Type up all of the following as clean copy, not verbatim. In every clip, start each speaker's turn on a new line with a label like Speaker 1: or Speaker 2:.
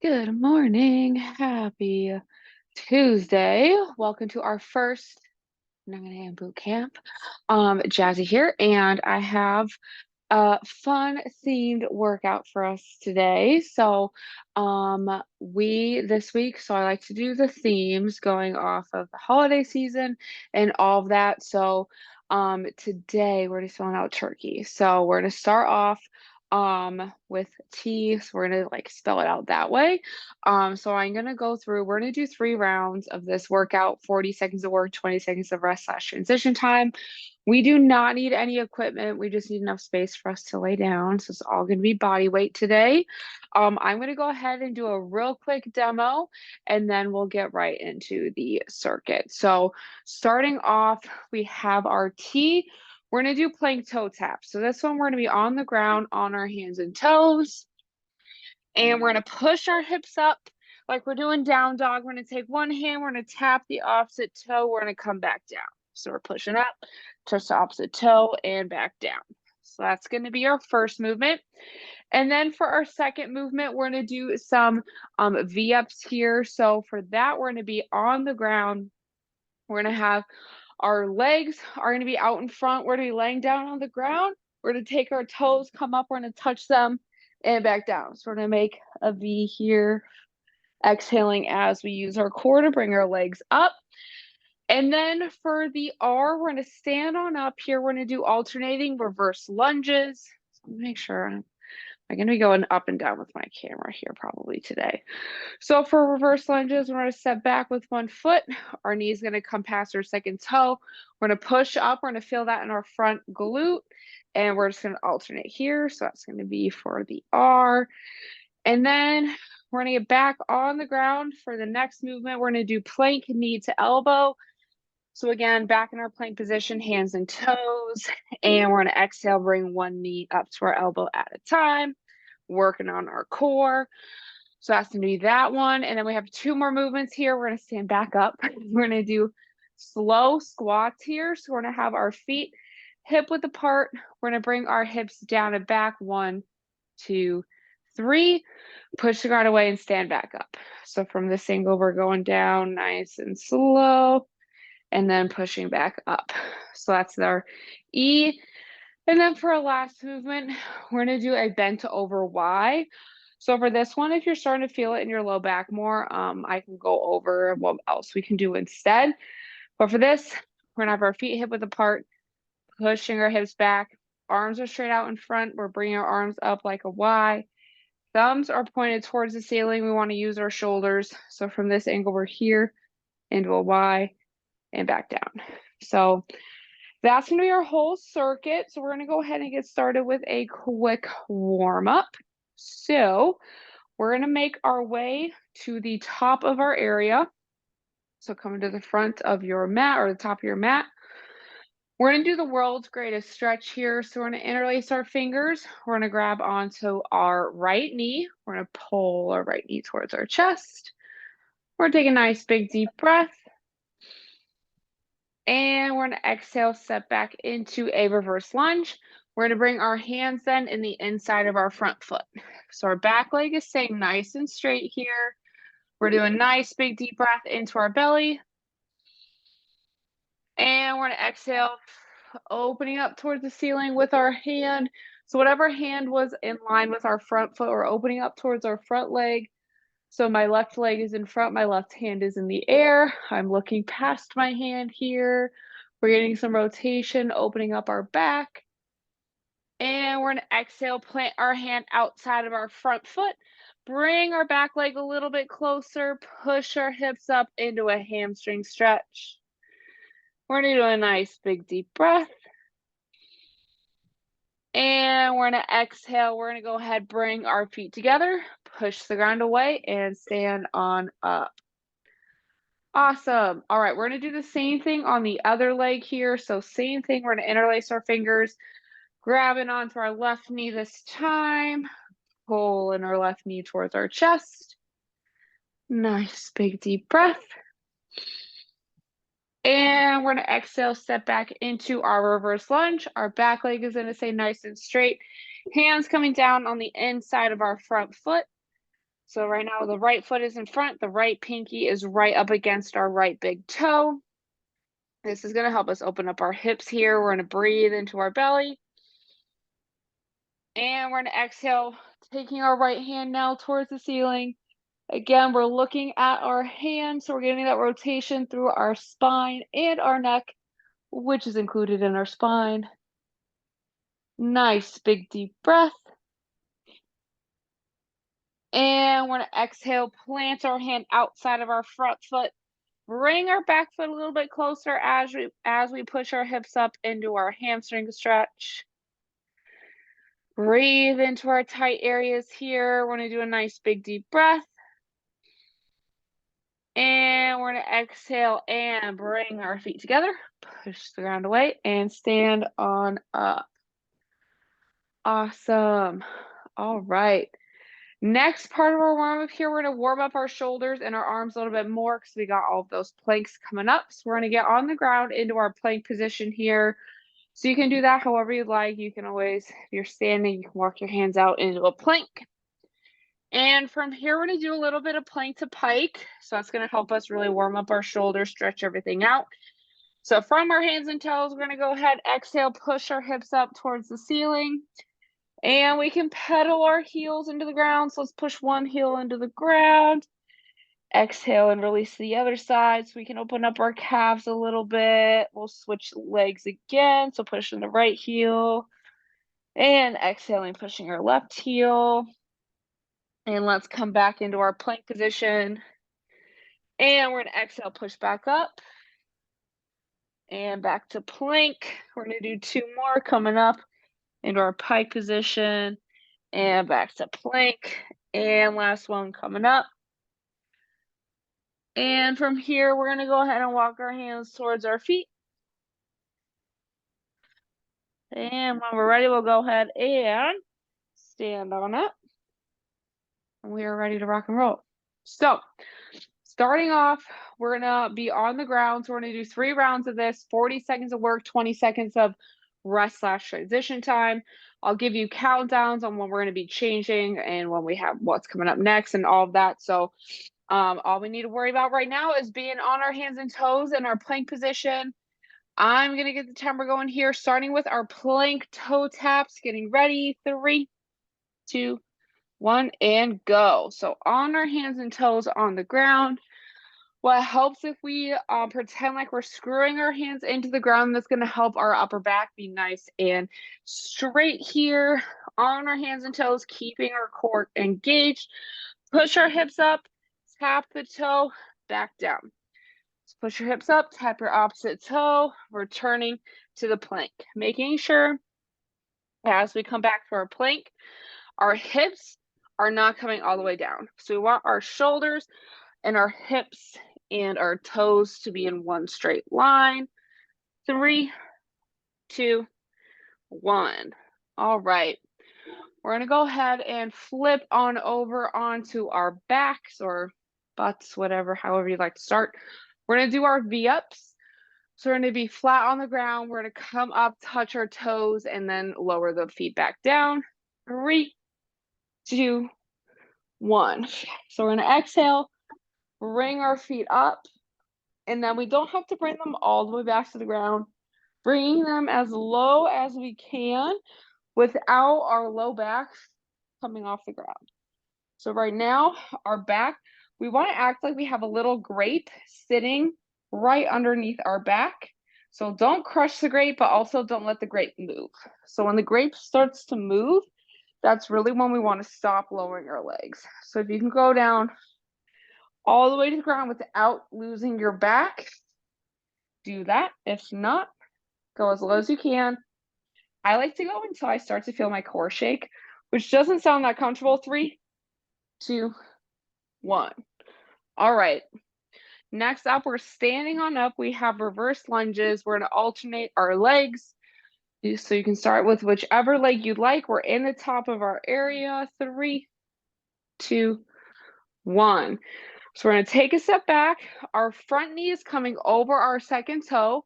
Speaker 1: Good morning. Happy Tuesday. Welcome to our first 9 a.m. boot camp. Jazzy here, and I have a fun themed workout for us today. We this week, so I like to do the themes going off of the holiday season and all of that. Today we're just filling out turkey. So we're gonna start off with T. So we're gonna like spell it out that way. So I'm gonna go through, we're gonna do 3 rounds of this workout, 40 seconds of work, 20 seconds of rest slash transition time. We do not need any equipment. We just need enough space for us to lay down. So it's all going to be body weight today. I'm going to go ahead and do a real quick demo, and then we'll get right into the circuit. So starting off, we have our T. We're going to do plank toe taps. So this one, we're going to be on the ground on our hands and toes. And we're going to push our hips up like we're doing down dog. We're going to take one hand, we're going to tap the opposite toe. We're going to come back down. So we're pushing up, touch the opposite toe, and back down. So that's going to be our first movement. And then for our second movement, we're going to do some V-ups here. So for that, we're going to be on the ground. We're going to have our legs are going to be out in front. We're going to be laying down on the ground. We're going to take our toes, come up, we're going to touch them, and back down. So we're going to make a V here, exhaling as we use our core to bring our legs up. And then for the R, we're going to stand on up here. We're going to do alternating reverse lunges. So make sure I'm going to be going up and down with my camera here probably today. So for reverse lunges, we're going to step back with one foot. Our knee is going to come past our second toe. We're going to push up. We're going to feel that in our front glute. And we're just going to alternate here. So that's going to be for the R. And then we're going to get back on the ground for the next movement. We're going to do plank knee to elbow. So again, back in our plank position, hands and toes, and we're going to exhale, bring one knee up to our elbow at a time, working on our core. So that's going to be that one. And then we have 2 more movements here. We're going to stand back up. We're going to do slow squats here. So we're going to have our feet hip width apart. We're going to bring our hips down and back. 1, 2, 3. Push the ground away and stand back up. So from this angle, we're going down nice and slow, and then pushing back up. So that's our E. And then for our last movement, we're going to do a bent over Y. So for this one, if you're starting to feel it in your low back more, I can go over what else we can do instead. But for this, we're going to have our feet hip width apart, pushing our hips back. Arms are straight out in front. We're bringing our arms up like a Y. Thumbs are pointed towards the ceiling. We want to use our shoulders. So from this angle, we're here into a Y and back down. So that's going to be our whole circuit. So we're going to go ahead and get started with a quick warm up. So we're going to make our way to the top of our area. So coming to the front of your mat or the top of your mat. We're going to do the world's greatest stretch here. So we're going to interlace our fingers. We're going to grab onto our right knee. We're going to pull our right knee towards our chest. We're going to take a nice big deep breath. And we're going to exhale, step back into a reverse lunge. We're going to bring our hands then in the inside of our front foot. So our back leg is staying nice and straight here. We're doing a nice big deep breath into our belly. And we're going to exhale, opening up towards the ceiling with our hand. So whatever hand was in line with our front foot, we're opening up towards our front leg. So my left leg is in front, my left hand is in the air. I'm looking past my hand here. We're getting some rotation, opening up our back. And we're going to exhale, plant our hand outside of our front foot. Bring our back leg a little bit closer, push our hips up into a hamstring stretch. We're going to do a nice big deep breath. And we're going to exhale. We're going to go ahead, bring our feet together, push the ground away, and stand on up. Awesome. All right, we're going to do the same thing on the other leg here. So same thing, we're going to interlace our fingers, grabbing onto our left knee this time, pulling our left knee towards our chest. Nice big deep breath. And we're going to exhale, step back into our reverse lunge. Our back leg is going to stay nice and straight. Hands coming down on the inside of our front foot. So right now the right foot is in front, the right pinky is right up against our right big toe. This is going to help us open up our hips here. We're going to breathe into our belly. And we're going to exhale, taking our right hand now towards the ceiling. Again, we're looking at our hands, so we're getting that rotation through our spine and our neck, which is included in our spine. Nice, big, deep breath. And we're going to exhale, plant our hand outside of our front foot. Bring our back foot a little bit closer as we push our hips up into our hamstring stretch. Breathe into our tight areas here. We're going to do a nice big deep breath. And we're going to exhale and bring our feet together. Push the ground away and stand on up. Awesome. All right. Next part of our warm up here, we're going to warm up our shoulders and our arms a little bit more because we got all of those planks coming up. So we're going to get on the ground into our plank position here. So you can do that however you like. You can always, if you're standing, you can walk your hands out into a plank. And from here, we're going to do a little bit of plank to pike. So that's going to help us really warm up our shoulders, stretch everything out. So from our hands and toes, we're going to go ahead, exhale, push our hips up towards the ceiling. And we can pedal our heels into the ground. So let's push one heel into the ground. Exhale and release the other side so we can open up our calves a little bit. We'll switch legs again. So pushing the right heel and exhaling, pushing our left heel. And let's come back into our plank position. And we're going to exhale, push back up. And back to plank. We're going to do two more coming up into our pike position. And back to plank. And last one coming up. And from here, we're going to go ahead and walk our hands towards our feet. And when we're ready, we'll go ahead and stand on up. And we are ready to rock and roll. So, starting off, we're going to be on the ground. So we're going to do 3 rounds of this, 40 seconds of work, 20 seconds of rest/transition time. I'll give you countdowns on when we're going to be changing and when we have what's coming up next and all of that. So all we need to worry about right now is being on our hands and toes in our plank position. I'm going to get the timer going here, starting with our plank toe taps, getting ready. 3, 2, 1, and go. So on our hands and toes on the ground. What helps if we pretend like we're screwing our hands into the ground, that's going to help our upper back be nice and straight here on our hands and toes, keeping our core engaged. Push our hips up, tap the toe, back down. So push your hips up, tap your opposite toe, returning to the plank. Making sure as we come back to our plank, our hips are not coming all the way down. So we want our shoulders and our hips and our toes to be in one straight line. 3, 2, 1. All right. We're going to go ahead and flip on over onto our backs or butts, whatever, however you like to start. We're going to do our V-ups. So we're going to be flat on the ground. We're going to come up, touch our toes, and then lower the feet back down. 3, 2, 1. So we're going to exhale, bring our feet up, and then we don't have to bring them all the way back to the ground. Bringing them as low as we can without our low back coming off the ground. So right now, our back, we want to act like we have a little grape sitting right underneath our back. So don't crush the grape, but also don't let the grape move. So when the grape starts to move, that's really when we want to stop lowering our legs. So if you can go down all the way to the ground without losing your back, do that. If not, go as low as you can. I like to go until I start to feel my core shake, which doesn't sound that comfortable. 3, 2, 1. All right. Next up, we're standing on up. We have reverse lunges. We're going to alternate our legs. So you can start with whichever leg you'd like. We're in the top of our area. 3, 2, 1. So we're going to take a step back. Our front knee is coming over our second toe.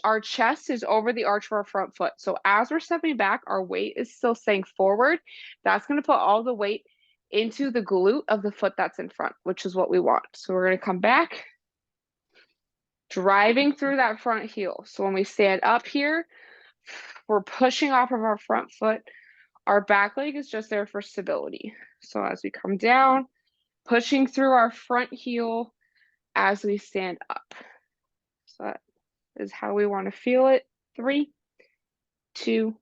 Speaker 1: Our chest is over the arch of our front foot. So as we're stepping back, our weight is still staying forward. That's going to put all the weight into the glute of the foot that's in front, which is what we want. So we're going to come back, driving through that front heel. So when we stand up here, we're pushing off of our front foot. Our back leg is just there for stability. So as we come down, pushing through our front heel as we stand up. So that is how we want to feel it. 3, 2,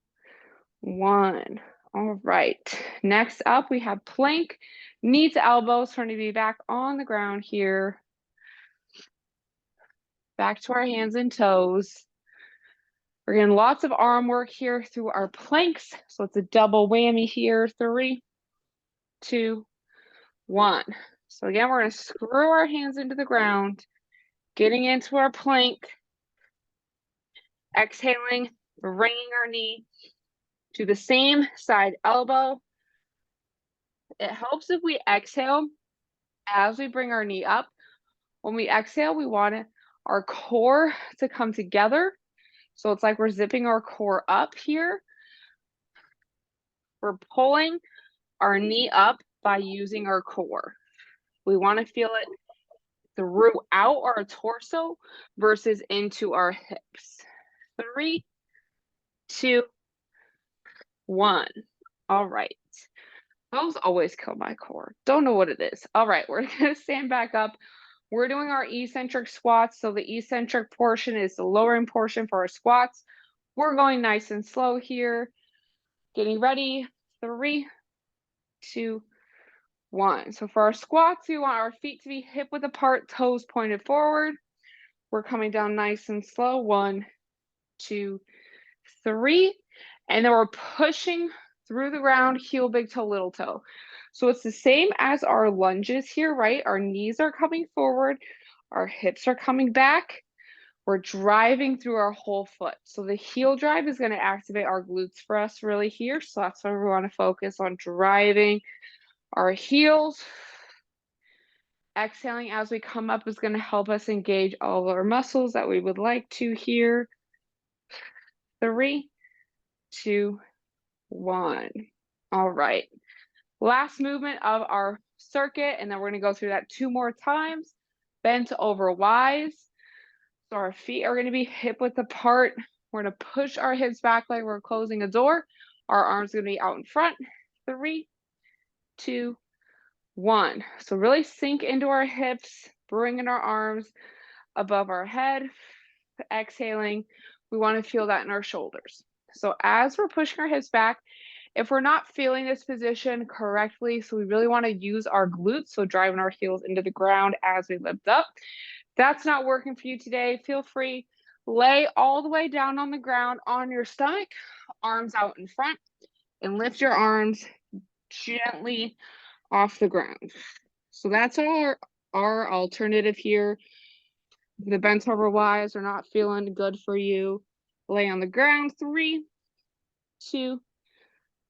Speaker 1: 1. All right. Next up, we have plank, knee to elbows. We're going to be back on the ground here. Back to our hands and toes. We're getting lots of arm work here through our planks. So it's a double whammy here. 3, 2, 1. So again, we're going to screw our hands into the ground, getting into our plank, exhaling, bringing our knee to the same side elbow. It helps if we exhale as we bring our knee up. When we exhale, we want our core to come together. So it's like we're zipping our core up here. We're pulling our knee up by using our core. We want to feel it throughout our torso versus into our hips. 3, 2, 1. All right. Those always kill my core. Don't know what it is. All right, we're going to stand back up. We're doing our eccentric squats. So the eccentric portion is the lowering portion for our squats. We're going nice and slow here. Getting ready. 3, 2, 1. So for our squats, we want our feet to be hip width apart, toes pointed forward. We're coming down nice and slow. 1, 2, 3. And then we're pushing through the ground, heel, big toe, little toe. So it's the same as our lunges here, right? Our knees are coming forward. Our hips are coming back. We're driving through our whole foot. So the heel drive is going to activate our glutes for us really here. So that's why we want to focus on driving our heels. Exhaling as we come up is going to help us engage all of our muscles that we would like to here. 3, 2, 1. All right. Last movement of our circuit, and then we're going to go through that 2 more times. Bent over wise. So our feet are going to be hip width apart. We're going to push our hips back like we're closing a door. Our arms are going to be out in front. 3, 2, 1. So really sink into our hips, bringing our arms above our head. Exhaling, we want to feel that in our shoulders. So as we're pushing our hips back, if we're not feeling this position correctly, so we really want to use our glutes, so driving our heels into the ground as we lift up. That's not working for you today. Feel free, lay all the way down on the ground on your stomach, arms out in front, and lift your arms gently off the ground. So that's our alternative here. The bent over wise are not feeling good for you. Lay on the ground. 3, 2,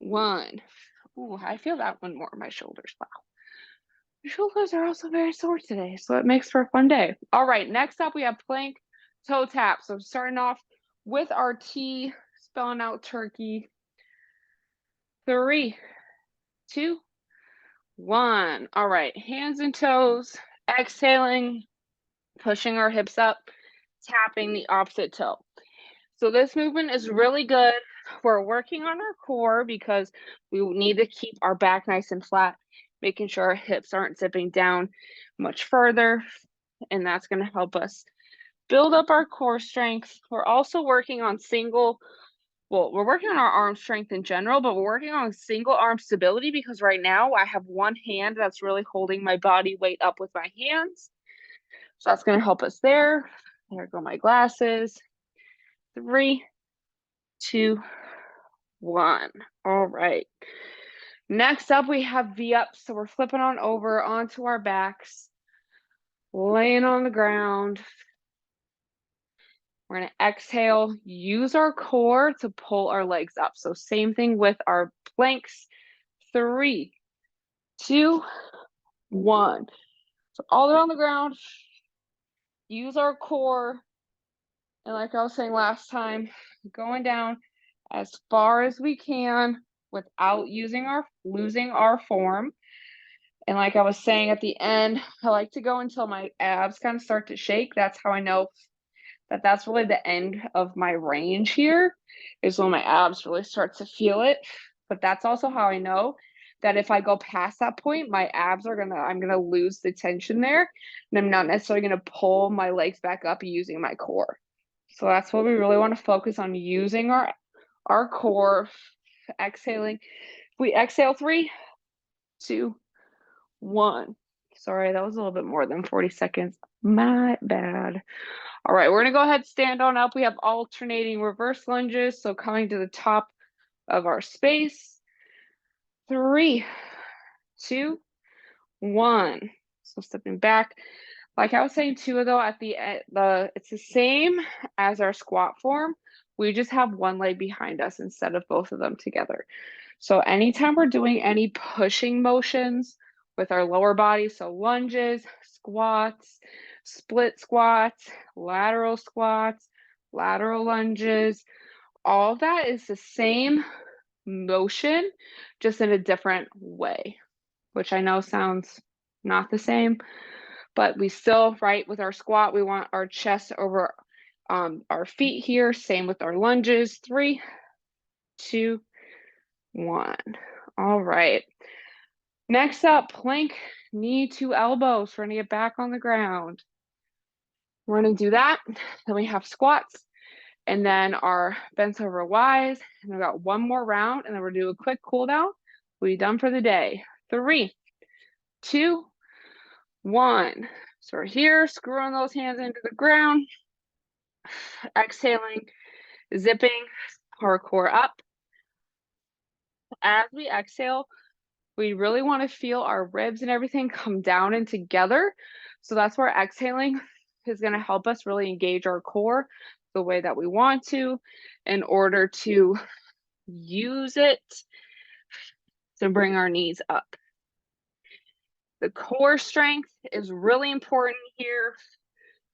Speaker 1: 1. Ooh, I feel that one more in my shoulders. Wow. My shoulders are also very sore today, so it makes for a fun day. All right, next up we have plank toe tap. So starting off with our T, spelling out turkey. 3, 2, 1. All right, hands and toes, exhaling, pushing our hips up, tapping the opposite toe. So this movement is really good. We're working on our core because we need to keep our back nice and flat, making sure our hips aren't zipping down much further. And that's going to help us build up our core strength. We're also working on we're working on our arm strength in general, but we're working on single arm stability because right now I have one hand that's really holding my body weight up with my hands. So that's going to help us there. There go my glasses. 3, 2, 1. All right. Next up, we have V-ups. So we're flipping on over onto our backs, laying on the ground. We're going to exhale, use our core to pull our legs up. So same thing with our planks. 3, 2, 1. So all the way on the ground, use our core. And like I was saying last time, going down as far as we can without losing our form. And like I was saying at the end, I like to go until my abs kind of start to shake. That's how I know that that's really the end of my range here, is when my abs really start to feel it. But that's also how I know that if I go past that point, my abs are I'm gonna lose the tension there, and I'm not necessarily gonna pull my legs back up using my core. So that's what we really want to focus on, using our core. Exhaling. We exhale 3, 2, 1. Sorry, that was a little bit more than 40 seconds. My bad. All right, we're gonna go ahead, stand on up. We have alternating reverse lunges. So coming to the top of our space. 3, 2, 1. So stepping back. Like I was saying too, though, at it's the same as our squat form. We just have one leg behind us instead of both of them together. So anytime we're doing any pushing motions with our lower body, so lunges, squats, split squats, lateral lunges, all of that is the same motion, just in a different way, which I know sounds not the same, but we still, right, with our squat, we want our chest over our feet here. Same with our lunges. 3, 2, 1. All right. Next up, plank, knee to elbows. We're going to get back on the ground. We're going to do that. Then we have squats, and then our bent over Ys. And we've got one more round, and then we're going to do a quick cool down. We'll be done for the day. 3, 2, 1. So we're here, screwing those hands into the ground. Exhaling, zipping our core up. As we exhale, we really want to feel our ribs and everything come down and together. So that's where exhaling is going to help us really engage our core the way that we want to, in order to use it to bring our knees up. The core strength is really important here,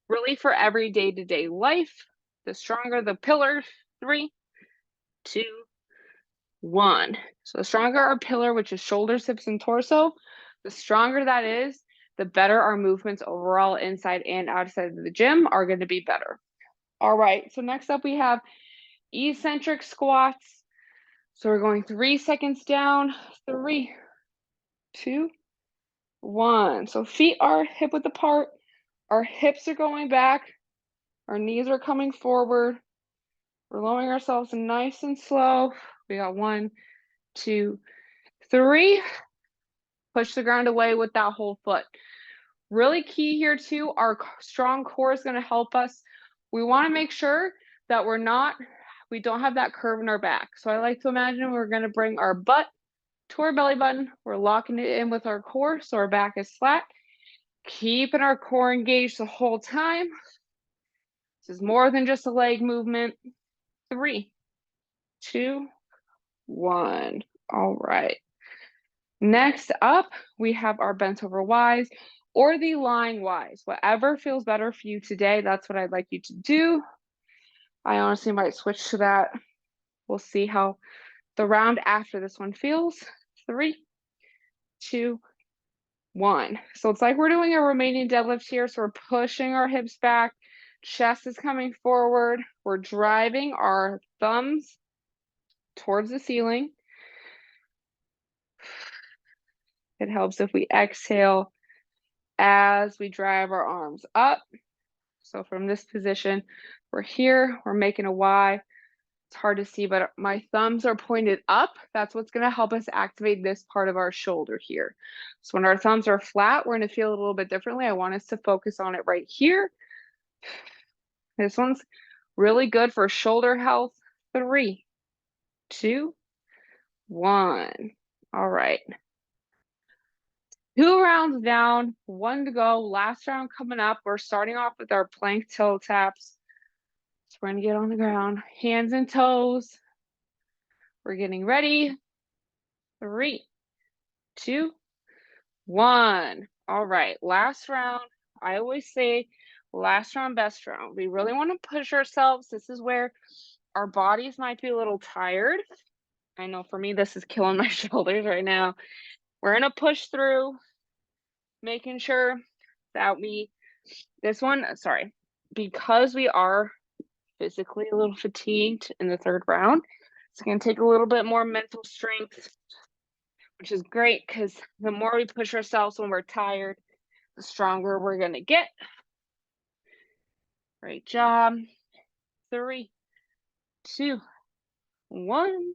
Speaker 1: really for every day-to-day life. The stronger the pillar. 3, 2, 1. So the stronger our pillar, which is shoulders, hips, and torso, the stronger that is, the better our movements overall inside and outside of the gym are going to be better. All right, so next up we have eccentric squats. So we're going 3 seconds down. 3, 2, 1. So feet are hip width apart. Our hips are going back. Our knees are coming forward. We're lowering ourselves nice and slow. We got 1, 2, 3. Push the ground away with that whole foot. Really key here too, our strong core is going to help us. We want to make sure that we don't have that curve in our back. So I like to imagine we're going to bring our butt to our belly button. We're locking it in with our core so our back is flat. Keeping our core engaged the whole time. This is more than just a leg movement. 3, 2, 1. All right. Next up, we have our bent over Ys or the lying Ys. Whatever feels better for you today, that's what I'd like you to do. I honestly might switch to that. We'll see how the round after this one feels. 3, 2, 1. So it's like we're doing a Romanian deadlift here. So we're pushing our hips back. Chest is coming forward. We're driving our thumbs towards the ceiling. It helps if we exhale as we drive our arms up. So from this position, we're here, we're making a Y. It's hard to see, but my thumbs are pointed up. That's what's going to help us activate this part of our shoulder here. So when our thumbs are flat, we're going to feel it a little bit differently. I want us to focus on it right here. This one's really good for shoulder health. 3, 2, 1. All right. 2 rounds down, 1 to go. Last round coming up. We're starting off with our plank toe taps. So we're going to get on the ground, hands and toes. We're getting ready. 3, 2, 1. All right, last round. I always say last round, best round. We really want to push ourselves. This is where our bodies might be a little tired. I know for me, this is killing my shoulders right now. We're going to push through. making sure that because we are physically a little fatigued in the third round, it's going to take a little bit more mental strength, which is great because the more we push ourselves when we're tired, the stronger we're going to get. Great job. 3, 2, 1.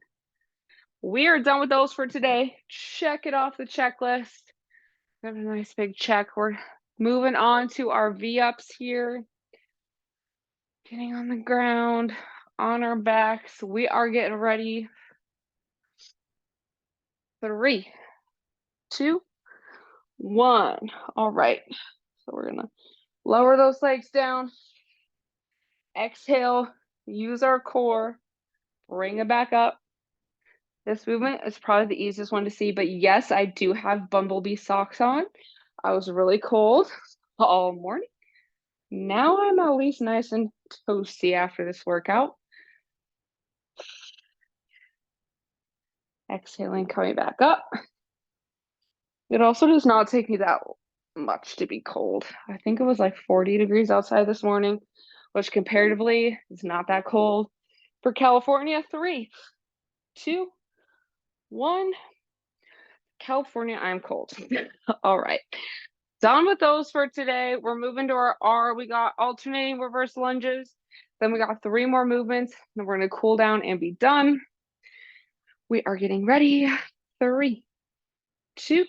Speaker 1: We are done with those for today. Check it off the checklist. We have a nice big check. We're moving on to our V-ups here. Getting on the ground, on our backs. We are getting ready. 3, 2, 1. All right. So we're going to lower those legs down. Exhale. Use our core. Bring it back up. This movement is probably the easiest one to see, but yes, I do have bumblebee socks on. I was really cold all morning. Now I'm at least nice and toasty after this workout. Exhaling, coming back up. It also does not take me that much to be cold. I think it was like 40 degrees outside this morning, which comparatively is not that cold. For California, 3, 2, 1. California, I'm cold. All right. Done with those for today. We're moving to our R. We got alternating reverse lunges. Then we got 3 more movements. Then we're going to cool down and be done. We are getting ready. 3, 2,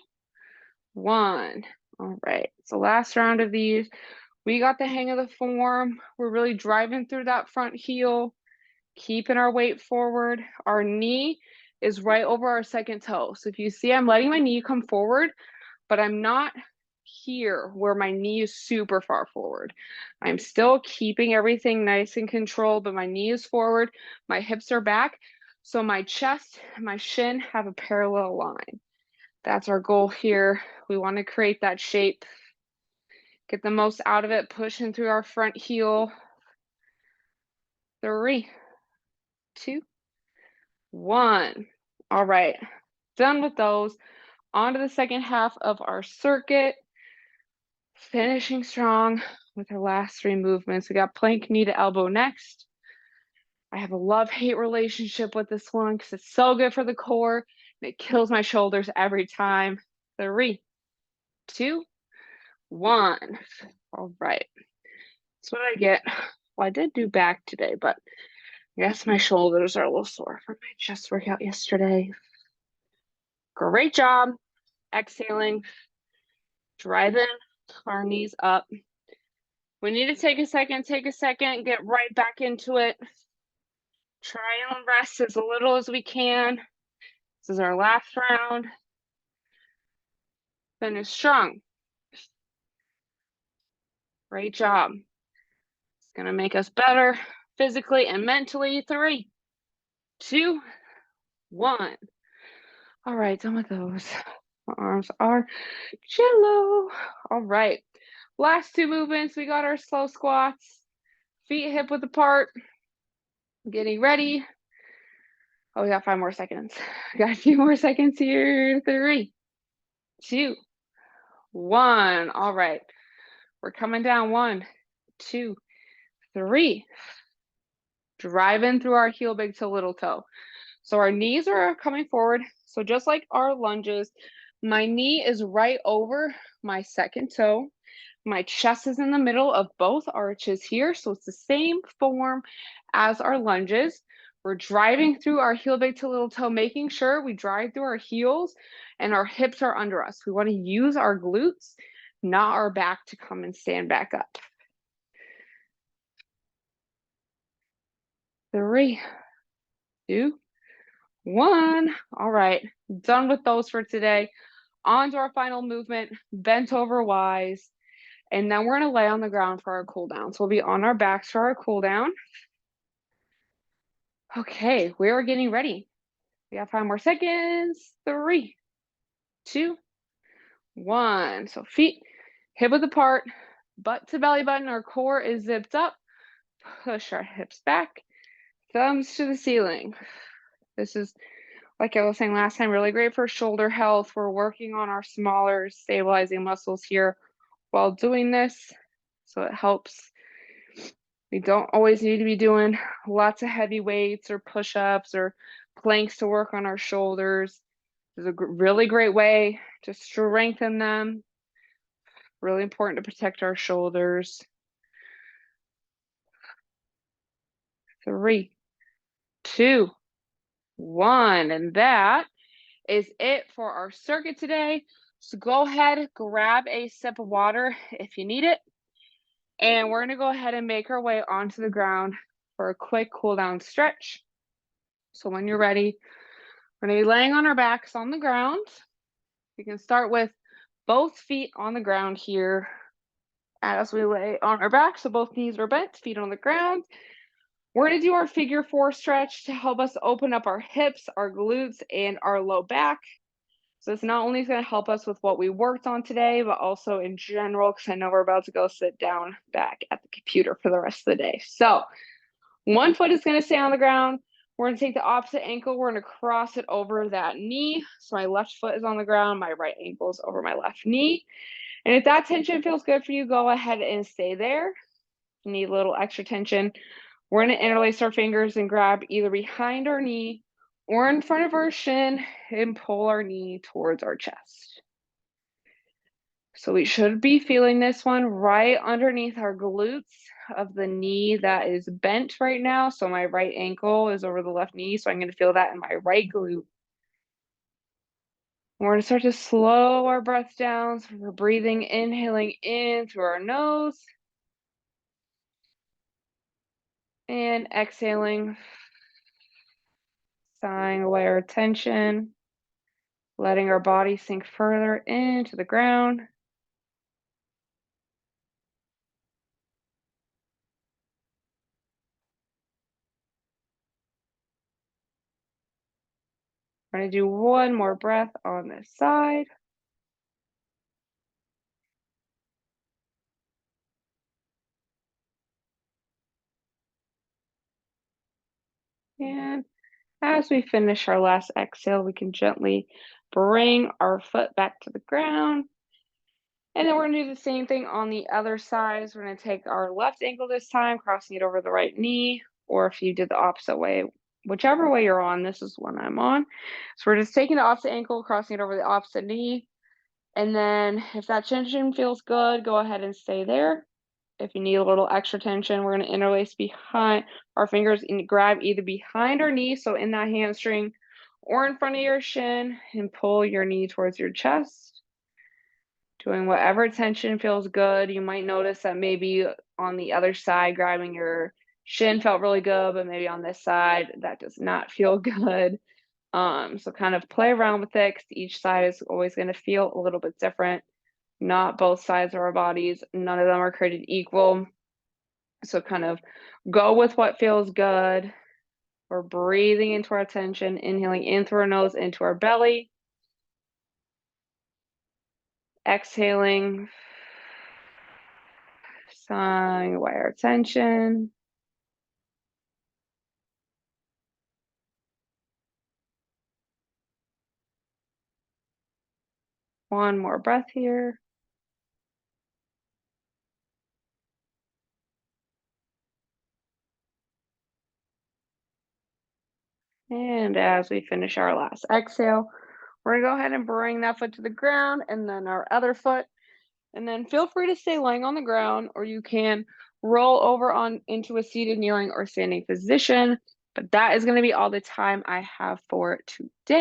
Speaker 1: 1. All right. So last round of these. We got the hang of the form. We're really driving through that front heel, keeping our weight forward. Our knee is right over our second toe. So if you see, I'm letting my knee come forward, but I'm not here where my knee is super far forward. I'm still keeping everything nice and controlled, but my knee is forward, my hips are back, so my chest and my shin have a parallel line. That's our goal here. We want to create that shape, get the most out of it, pushing through our front heel. 3, 2, 1. All right, done with those. On to the second half of our circuit. Finishing strong with our last 3 movements. We got plank knee to elbow next. I have a love-hate relationship with this one because it's so good for the core and it kills my shoulders every time. 3, 2, 1. All right. That's what I get. Well, I did do back today, but I guess my shoulders are a little sore from my chest workout yesterday. Great job. Exhaling. Driving our knees up. We need to take a second, get right back into it. Try and rest as little as we can. This is our last round. Finish strong. Great job. It's going to make us better physically and mentally. 3, 2, 1. All right, done with those. My arms are jello. All right. Last 2 movements. We got our slow squats. Feet hip width apart. Getting ready. Oh, we got 5 more seconds. Got a few more seconds here. 3, 2, 1. All right. We're coming down. 1, 2, 3. Driving through our heel, big toe, little toe. So our knees are coming forward. So just like our lunges, my knee is right over my second toe. My chest is in the middle of both arches here. So it's the same form as our lunges. We're driving through our heel, big toe, little toe, making sure we drive through our heels and our hips are under us. We want to use our glutes, not our back, to come and stand back up. 3, 2, 1. All right, done with those for today. On to our final movement, bent over wise. And then we're going to lay on the ground for our cool down. So we'll be on our backs for our cool down. Okay, we're getting ready. We have 5 more seconds. 3, 2, 1. So feet hip width apart, butt to belly button. Our core is zipped up. Push our hips back, thumbs to the ceiling. This is Like I was saying last time, really great for shoulder health. We're working on our smaller stabilizing muscles here while doing this. So it helps. We don't always need to be doing lots of heavy weights or push-ups or planks to work on our shoulders. It's a really great way to strengthen them. Really important to protect our shoulders. 3, 2, 1. And that is it for our circuit today. So go ahead, grab a sip of water if you need it. And we're going to go ahead and make our way onto the ground for a quick cool down stretch. So when you're ready, we're going to be laying on our backs on the ground. You can start with both feet on the ground here as we lay on our back. So both knees are bent, feet on the ground. We're going to do our figure 4 stretch to help us open up our hips, our glutes, and our low back. So it's not only going to help us with what we worked on today, but also in general, because I know we're about to go sit down back at the computer for the rest of the day. So one foot is going to stay on the ground. We're going to take the opposite ankle. We're going to cross it over that knee. So my left foot is on the ground. My right ankle is over my left knee. And if that tension feels good for you, go ahead and stay there. If you need a little extra tension, we're going to interlace our fingers and grab either behind our knee or in front of our shin and pull our knee towards our chest. So we should be feeling this one right underneath our glutes of the knee that is bent right now. So my right ankle is over the left knee. So I'm going to feel that in my right glute. We're going to start to slow our breath down. So we're breathing, inhaling in through our nose and exhaling, sighing away our tension, letting our body sink further into the ground. We're going to do one more breath on this side. And as we finish our last exhale, we can gently bring our foot back to the ground. And then we're going to do the same thing on the other side. So we're going to take our left ankle this time, crossing it over the right knee, or if you did the opposite way, whichever way you're on, this is one I'm on. So we're just taking the opposite ankle, crossing it over the opposite knee. And then if that tension feels good, go ahead and stay there. If you need a little extra tension, we're going to interlace behind our fingers and grab either behind our knee, so in that hamstring, or in front of your shin, and pull your knee towards your chest. Doing whatever tension feels good. You might notice that maybe on the other side, grabbing your shin felt really good, but maybe on this side, that does not feel good. So kind of play around with it, because each side is always going to feel a little bit different. Not both sides of our bodies, none of them are created equal. So kind of go with what feels good. We're breathing into our tension, inhaling in through our nose, into our belly. Exhaling, sighing away our tension. One more breath here. And as we finish our last exhale, we're going to go ahead and bring that foot to the ground and then our other foot. And then feel free to stay lying on the ground, or you can roll over on into a seated, kneeling, or standing position. But that is going to be all the time I have for today.